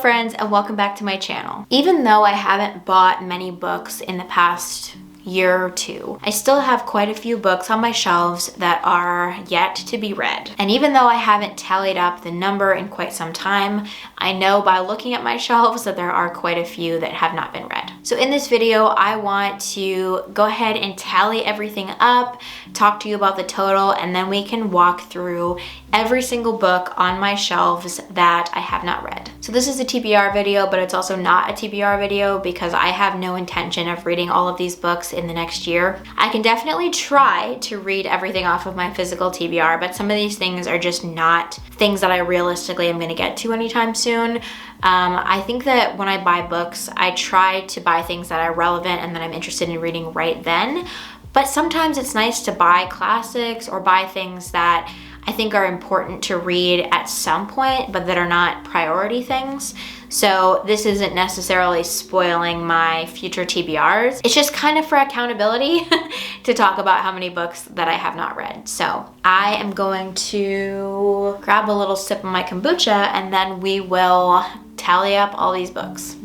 friends, and welcome back to my channel. Even though I haven't bought many books in the past year or two, I still have quite a few books on my shelves that are yet to be read. And even though I haven't tallied up the number in quite some time, I know by looking at my shelves that there are quite a few that have not been read. So in this video, I want to go ahead and tally everything up, talk to you about the total, and then we can walk through every single book on my shelves that I have not read. So this is a TBR video, but it's also not a TBR video because I have no intention of reading all of these books in the next year. I can definitely try to read everything off of my physical TBR, but some of these things are just not things that I realistically am gonna get to anytime soon. I think that when I buy books, I try to buy things that are relevant and that I'm interested in reading right then. But sometimes it's nice to buy classics or buy things that I think are important to read at some point, but that are not priority things. So this isn't necessarily spoiling my future TBRs. It's just kind of for accountability to talk about how many books that I have not read. So I am going to grab a little sip of my kombucha and then we will tally up all these books.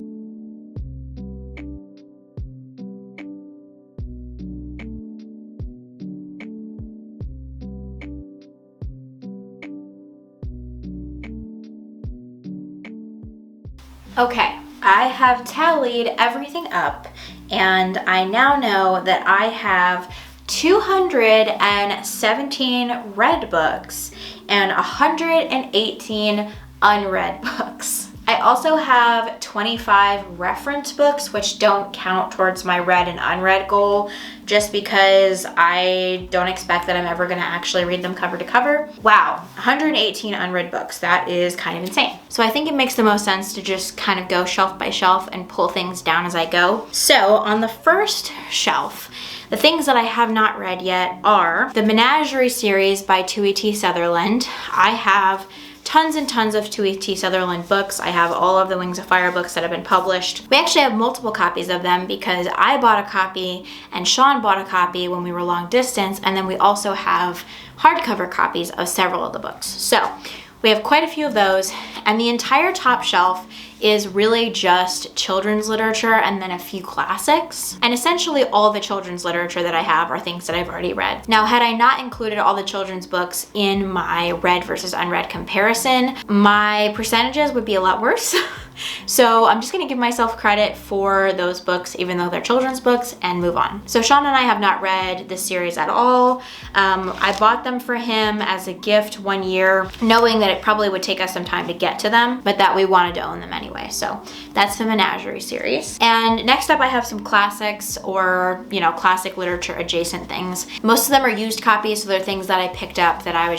Okay, I have tallied everything up and I now know that I have 217 read books and 118 unread books. I also have 25 reference books, which don't count towards my read and unread goal, just because I don't expect that I'm ever gonna actually read them cover to cover. Wow, 118 unread books, that is kind of insane. So I think it makes the most sense to just kind of go shelf by shelf and pull things down as I go. So on the first shelf, the things that I have not read yet are the Menagerie series by Tui T. Sutherland. I have tons and tons of Tui T. Sutherland books. I have all of the Wings of Fire books that have been published. We actually have multiple copies of them because I bought a copy and Sean bought a copy when we were long distance, and then we also have hardcover copies of several of the books. So we have quite a few of those, and the entire top shelf is really just children's literature and then a few classics. And essentially all the children's literature that I have are things that I've already read. Now, had I not included all the children's books in my read versus unread comparison, my percentages would be a lot worse. So I'm just gonna give myself credit for those books, even though they're children's books, and move on. So Sean and I have not read this series at all. I bought them for him as a gift one year, knowing that it probably would take us some time to get to them, but that we wanted to own them anyway. So that's the Menagerie series. And next up I have some classics, or classic literature adjacent things. Most of them are used copies, so they're things that I picked up that I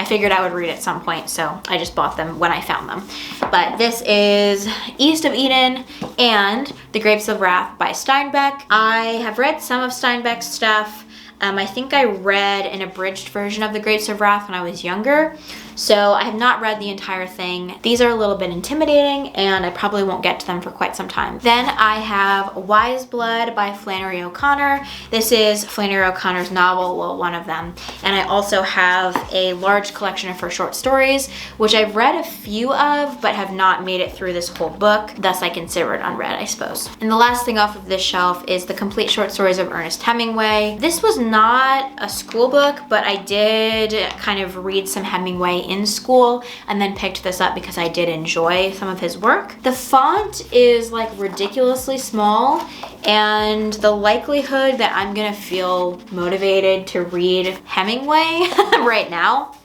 figured I would read at some point, so I just bought them when I found them. But this is East of Eden and The Grapes of Wrath by Steinbeck. I have read some of Steinbeck's stuff. I think I read an abridged version of The Grapes of Wrath when I was younger, so I have not read the entire thing. These are a little bit intimidating and I probably won't get to them for quite some time. Then I have Wise Blood by Flannery O'Connor. This is Flannery O'Connor's novel, well, one of them. And I also have a large collection of her short stories, which I've read a few of, but have not made it through this whole book. Thus I consider it unread, I suppose. And the last thing off of this shelf is The Complete Short Stories of Ernest Hemingway. This was not a school book, but I did kind of read some Hemingway in school and then picked this up because I did enjoy some of his work. The font is like ridiculously small, and the likelihood that I'm gonna feel motivated to read Hemingway right now,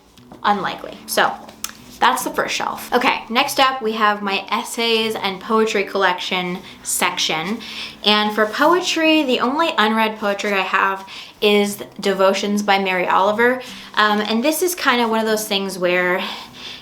unlikely. So that's the first shelf. Okay, next up we have my essays and poetry collection section. And for poetry, the only unread poetry I have is Devotions by Mary Oliver. And this is kind of one of those things where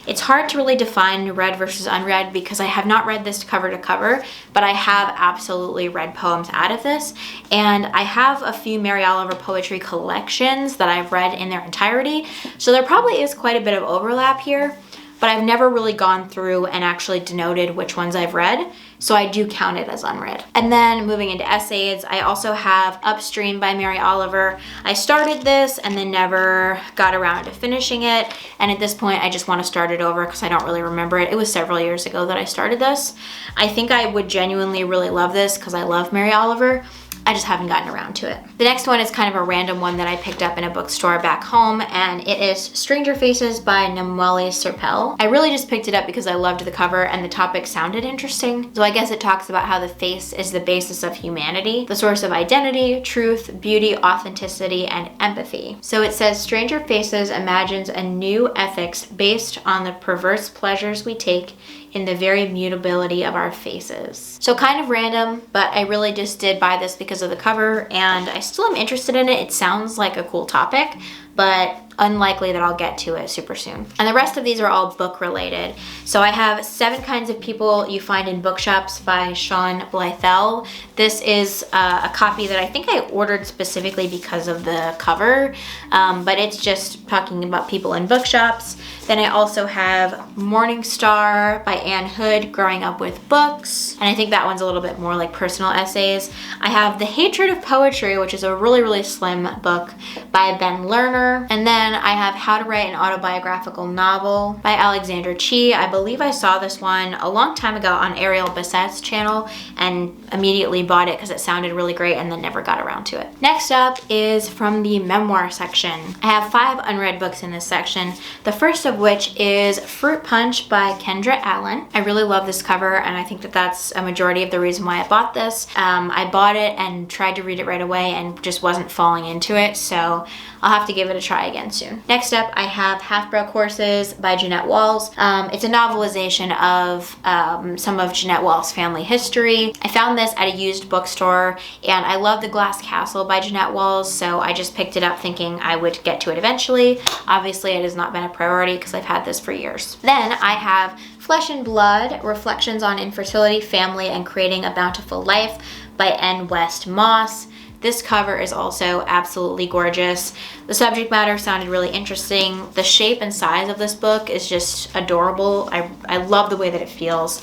it's hard to really define read versus unread because I have not read this cover to cover, but I have absolutely read poems out of this. And I have a few Mary Oliver poetry collections that I've read in their entirety. So there probably is quite a bit of overlap here. but I've never really gone through and actually denoted which ones I've read, so I do count it as unread. And then moving into essays, I also have Upstream by Mary Oliver. I started this and then never got around to finishing it, and at this point I just want to start it over because I don't really remember it. It was several years ago that I started this. I think I would genuinely really love this because I love Mary Oliver. I just haven't gotten around to it. The next one is kind of a random one that I picked up in a bookstore back home, and it is Stranger Faces by Namwali Serpell. I really just picked it up because I loved the cover and the topic sounded interesting. So I guess it talks about how the face is the basis of humanity, the source of identity, truth, beauty, authenticity, and empathy. So it says Stranger Faces imagines a new ethics based on the perverse pleasures we take in the very mutability of our faces. So kind of random, but I really just did buy this because of the cover, and I still am interested in it. It sounds like a cool topic, but unlikely that I'll get to it super soon. And the rest of these are all book related. So I have 7 Kinds of People You Find in Bookshops by Sean Blythell. This is a copy that I think I ordered specifically because of the cover, but it's just talking about people in bookshops. Then I also have Morning Star by Anne Hood, Growing Up with Books. And I think that one's a little bit more like personal essays. I have The Hatred of Poetry, which is a really, really slim book by Ben Lerner. And then I have How to Write an Autobiographical Novel by Alexandra Chee. I believe I saw this one a long time ago on Ariel Bassett's channel and immediately bought it because it sounded really great and then never got around to it. Next up is from the memoir section. I have 5 unread books in this section. The first of which is Fruit Punch by Kendra Allen. I really love this cover, and I think that that's a majority of the reason why I bought this. I bought it and tried to read it right away and just wasn't falling into it, so I'll have to give it a try again soon. Next up, I have Half-Broke Horses by Jeanette Walls. It's a novelization of some of Jeanette Walls' family history. I found this at a used bookstore, and I love The Glass Castle by Jeanette Walls, so I just picked it up thinking I would get to it eventually. Obviously, it has not been a priority because I've had this for years. Then I have Flesh and Blood, Reflections on Infertility, Family, and Creating a Bountiful Life by N. West Moss. This cover is also absolutely gorgeous. The subject matter sounded really interesting. The shape and size of this book is just adorable. I love the way that it feels.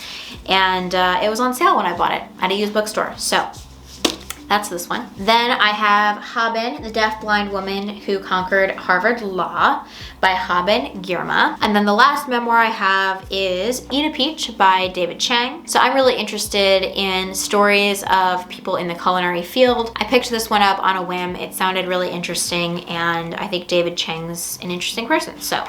And it was on sale when I bought it at a used bookstore. So that's this one. Then I have Haben, the Deaf-Blind Woman Who Conquered Harvard Law by Haben Girma. And then the last memoir I have is Eat a Peach by David Chang. So I'm really interested in stories of people in the culinary field. I picked this one up on a whim. It sounded really interesting, and I think David Chang's an interesting person. So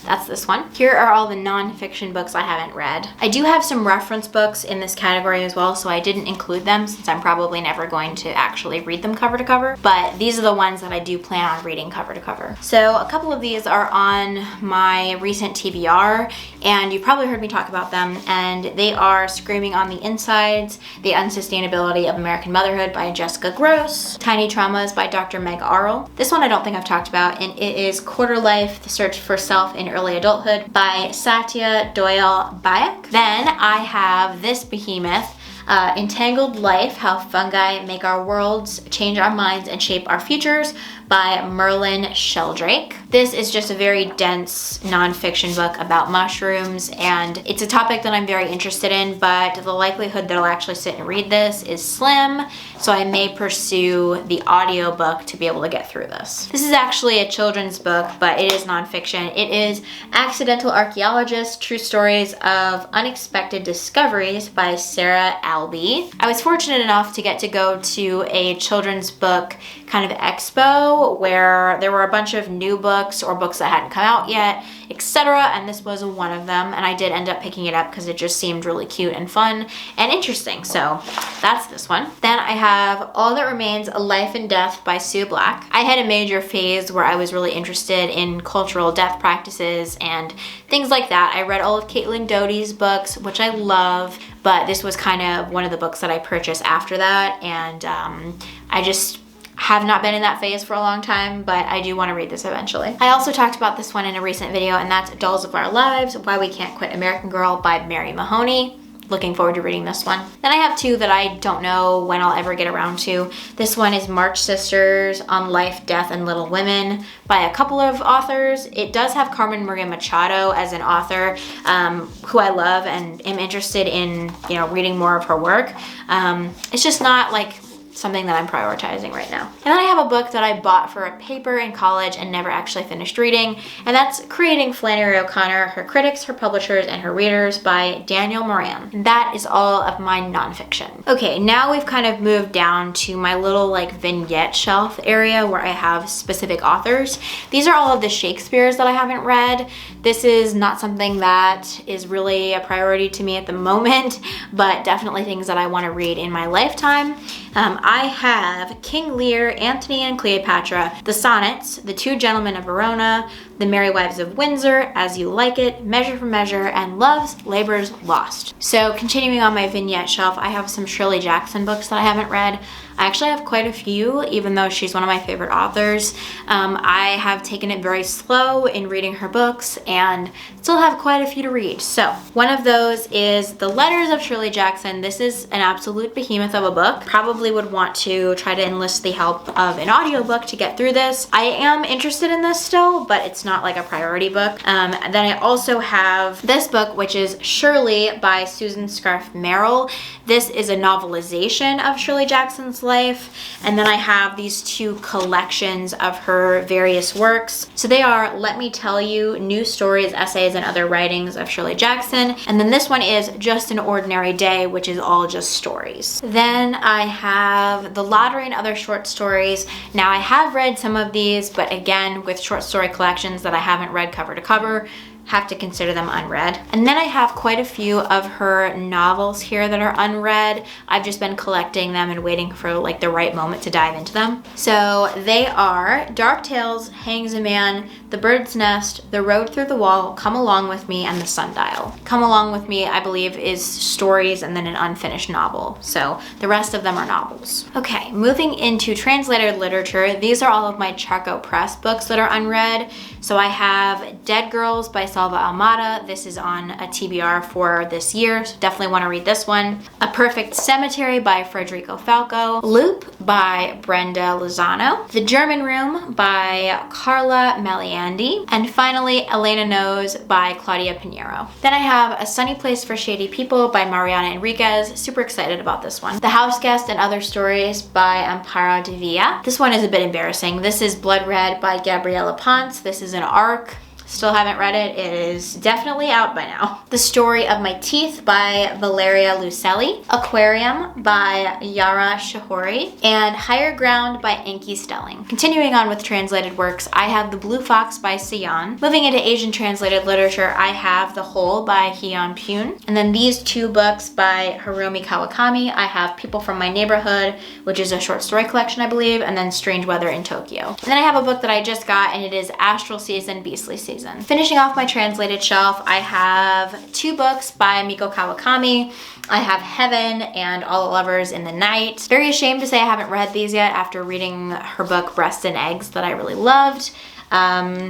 that's this one. Here are all the nonfiction books I haven't read. I do have some reference books in this category as well, so I didn't include them since I'm probably never going to actually read them cover to cover, but these are the ones that I do plan on reading cover to cover. So a couple of these are on my recent TBR, and you've probably heard me talk about them, and they are Screaming on the Insides, The Unsustainability of American Motherhood by Jessica Gross, Tiny Traumas by Dr. Meg Arl. This one I don't think I've talked about, and it is Quarter Life, The Search for Self in Early Adulthood by Satya Doyle Bayak. Then I have this behemoth, Entangled Life, How Fungi Make Our Worlds, Change Our Minds, and Shape Our Futures by Merlin Sheldrake. This is just a very dense nonfiction book about mushrooms, and it's a topic that I'm very interested in, but the likelihood that I'll actually sit and read this is slim, so I may pursue the audiobook to be able to get through this. This is actually a children's book, but it is nonfiction. It is Accidental Archaeologist, True Stories of Unexpected Discoveries by Sarah Albee. I was fortunate enough to get to go to a children's book kind of expo where there were a bunch of new books or books that hadn't come out yet, etc., and this was one of them, and I did end up picking it up because it just seemed really cute and fun and interesting, so that's this one. Then I have All That Remains, A Life and Death by Sue Black. I had a major phase where I was really interested in cultural death practices and things like that. I read all of Caitlin Doty's books, which I love, but this was kind of one of the books that I purchased after that, and I just have not been in that phase for a long time, but I do want to read this eventually. I also talked about this one in a recent video, and that's Dolls of Our Lives, Why We Can't Quit American Girl by Mary Mahoney. looking forward to reading this one. Then I have two that I don't know when I'll ever get around to. This one is March Sisters on Life, Death, and Little Women by a couple of authors. It does have Carmen Maria Machado as an author who I love and am interested in, reading more of her work. It's just not like something that I'm prioritizing right now. And then I have a book that I bought for a paper in college and never actually finished reading, and that's Creating Flannery O'Connor, Her Critics, Her Publishers, and Her Readers by Daniel Moran. And that is all of my nonfiction. Okay, now we've kind of moved down to my little vignette shelf area where I have specific authors. These are all of the Shakespeares that I haven't read. This is not something that is really a priority to me at the moment, but definitely things that I want to read in my lifetime. I have King Lear, Antony and Cleopatra, the Sonnets, The Two Gentlemen of Verona, The Merry Wives of Windsor, As You Like It, Measure for Measure, and Love's Labour's Lost. So continuing on my vignette shelf, I have some Shirley Jackson books that I haven't read. I actually have quite a few, even though she's one of my favorite authors. I have taken it very slow in reading her books and still have quite a few to read. So one of those is The Letters of Shirley Jackson. This is an absolute behemoth of a book. Probably would want to try to enlist the help of an audiobook to get through this. I am interested in this still, but it's not like a priority book. Then I also have this book, which is Shirley by Susan Scarf Merrill. This is a novelization of Shirley Jackson's life. And then I have these two collections of her various works. So they are Let Me Tell You, New Stories, Essays, and Other Writings of Shirley Jackson. And then this one is Just an Ordinary Day, which is all just stories. Then I have The Lottery and Other Short Stories. Now I have read some of these, but again, with short story collections that I haven't read cover to cover, have to consider them unread. And then I have quite a few of her novels here that are unread. I've just been collecting them and waiting for the right moment to dive into them. So they are Dark Tales, Hangs a Man, The Bird's Nest, The Road Through the Wall, Come Along With Me, and The Sundial. Come Along With Me, I believe, is stories and then an unfinished novel. So the rest of them are novels. Okay, moving into translated literature, these are all of my Charco Press books that are unread. So I have Dead Girls by Salva Almada. This is on a TBR for this year, so definitely want to read this one. A Perfect Cemetery by Federico Falco. Loop by Brenda Lozano. The German Room by Carla Maliandi. And finally, Elena Knows by Claudia Pinheiro. Then I have A Sunny Place for Shady People by Mariana Enriquez. Super excited about this one. The House Guest and Other Stories by Amparo de Villa. This one is a bit embarrassing. This is Blood Red by Gabriela Ponce. This is an ARC. Still haven't read it. It is definitely out by now. The Story of My Teeth by Valeria Lucelli. Aquarium by Yara Shahori. And Higher Ground by Enki Stelling. Continuing on with translated works, I have The Blue Fox by Sian. Moving into Asian translated literature, I have The Hole by Hyun Pyun. And then these two books by Hiromi Kawakami. I have People from My Neighborhood, which is a short story collection, I believe, and then Strange Weather in Tokyo. And then I have a book that I just got, and it is Astral Season, Beastly Season. Finishing off my translated shelf, I have two books by Miko Kawakami. I have Heaven and All the Lovers in the Night. Very ashamed to say I haven't read these yet after reading her book Breasts and Eggs that I really loved.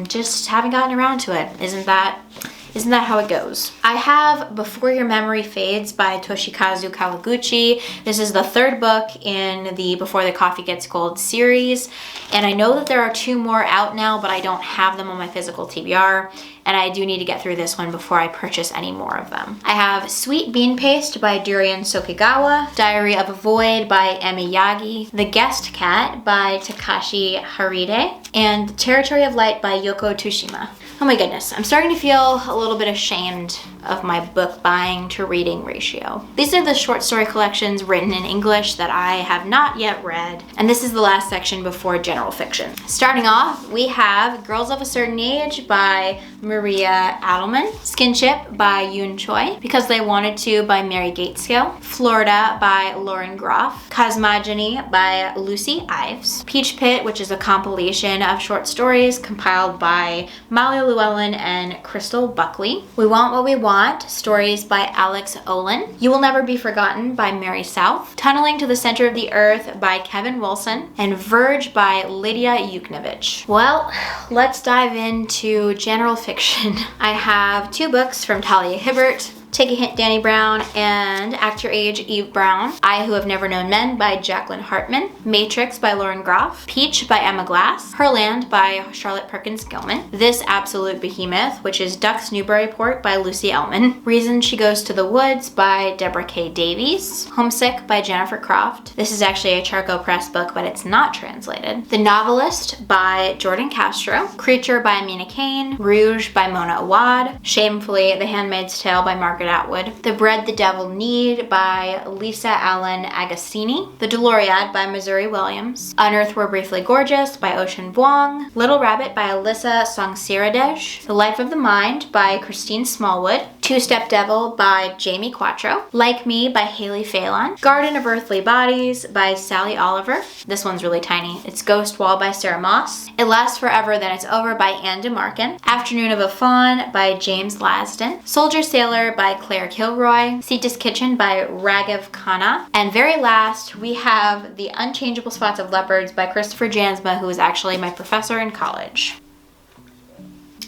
Just haven't gotten around to it. Isn't that how it goes? I have Before Your Memory Fades by Toshikazu Kawaguchi. This is the third book in the Before the Coffee Gets Cold series. And I know that there are two more out now, but I don't have them on my physical TBR. And I do need to get through this one before I purchase any more of them. I have Sweet Bean Paste by Durian Sokigawa, Diary of a Void by Emi Yagi, The Guest Cat by Takashi Haride, and Territory of Light by Yoko Tsushima. Oh my goodness, I'm starting to feel a little bit ashamed of my book buying to reading ratio. These are the short story collections written in English that I have not yet read, and this is the last section before general fiction. Starting off, we have Girls of a Certain Age by Maria Adelman, Skinship by Yoon Choi, Because They Wanted to by Mary Gateskill, Florida by Lauren Groff, Cosmogony by Lucy Ives, Peach Pit, which is a compilation of short stories compiled by Molly Llewellyn and Crystal Buckley, We Want What We Want, stories by Alex Olin, You Will Never Be Forgotten by Mary South, Tunneling to the Center of the Earth by Kevin Wilson, and Verge by Lydia Yuknovich. Well, let's dive into general fiction. I have two books from Talia Hibbert, Take a Hint, Danny Brown, and Act Your Age, Eve Brown. I Who Have Never Known Men by Jacqueline Hartman. Matrix by Lauren Groff. Peach by Emma Glass. Herland by Charlotte Perkins Gilman. This Absolute Behemoth, which is Ducks Newburyport by Lucy Ellman. Reason She Goes to the Woods by Deborah K. Davies. Homesick by Jennifer Croft. This is actually a Charco Press book, but it's not translated. The Novelist by Jordan Castro. Creature by Amina Kane. Rouge by Mona Awad. Shamefully, The Handmaid's Tale by Margaret Atwood. The Bread the Devil Need by Lisa Allen Agostini. The Deloriad by Missouri Williams. Unearthed We're Briefly Gorgeous by Ocean Vuong. Little Rabbit by Alyssa Songsiradej. The Life of the Mind by Christine Smallwood. Two-Step Devil by Jamie Quattro. Like Me by Haley Phelan. Garden of Earthly Bodies by Sally Oliver. This one's really tiny. It's Ghost Wall by Sarah Moss. It Lasts Forever Then It's Over by Anne DeMarkin. Afternoon of a Fawn by James Lasden. Soldier Sailor by Claire Kilroy. Sita's Kitchen by Raghav Khanna. And very last, we have The Unchangeable Spots of Leopards by Christopher Jansma, who is actually my professor in college.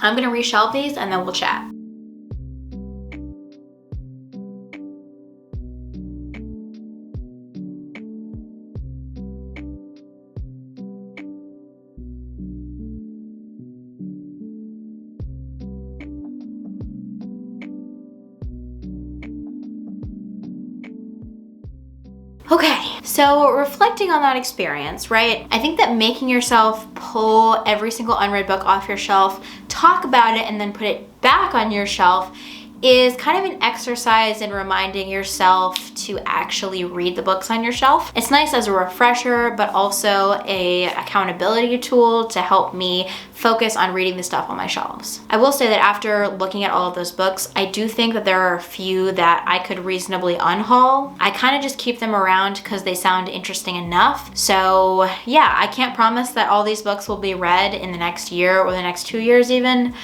I'm gonna reshelve these and then we'll chat. Okay, so reflecting on that experience, right? I think that making yourself pull every single unread book off your shelf, talk about it, and then put it back on your shelf is kind of an exercise in reminding yourself to actually read the books on your shelf. It's nice as a refresher, but also a accountability tool to help me focus on reading the stuff on my shelves. I will say that after looking at all of those books, I do think that there are a few that I could reasonably unhaul. I kind of just keep them around because they sound interesting enough. So yeah, I can't promise that all these books will be read in the next year or the next 2 years even.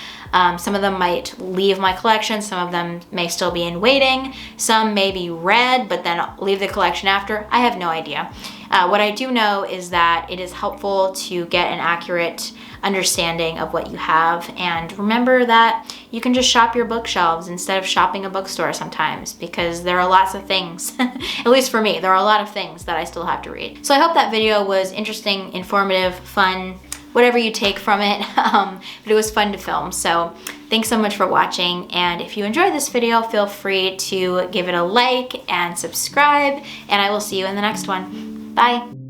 Some of them might leave my collection, some of them may still be in waiting, some may be read but then leave the collection after. I have no idea. What I do know is that it is helpful to get an accurate understanding of what you have, and remember that you can just shop your bookshelves instead of shopping a bookstore sometimes, because there are lots of things, at least for me, there are a lot of things that I still have to read. So I hope that video was interesting, informative, fun, whatever you take from it, but it was fun to film. So thanks so much for watching, and if you enjoyed this video, feel free to give it a like and subscribe, and I will see you in the next one. Bye.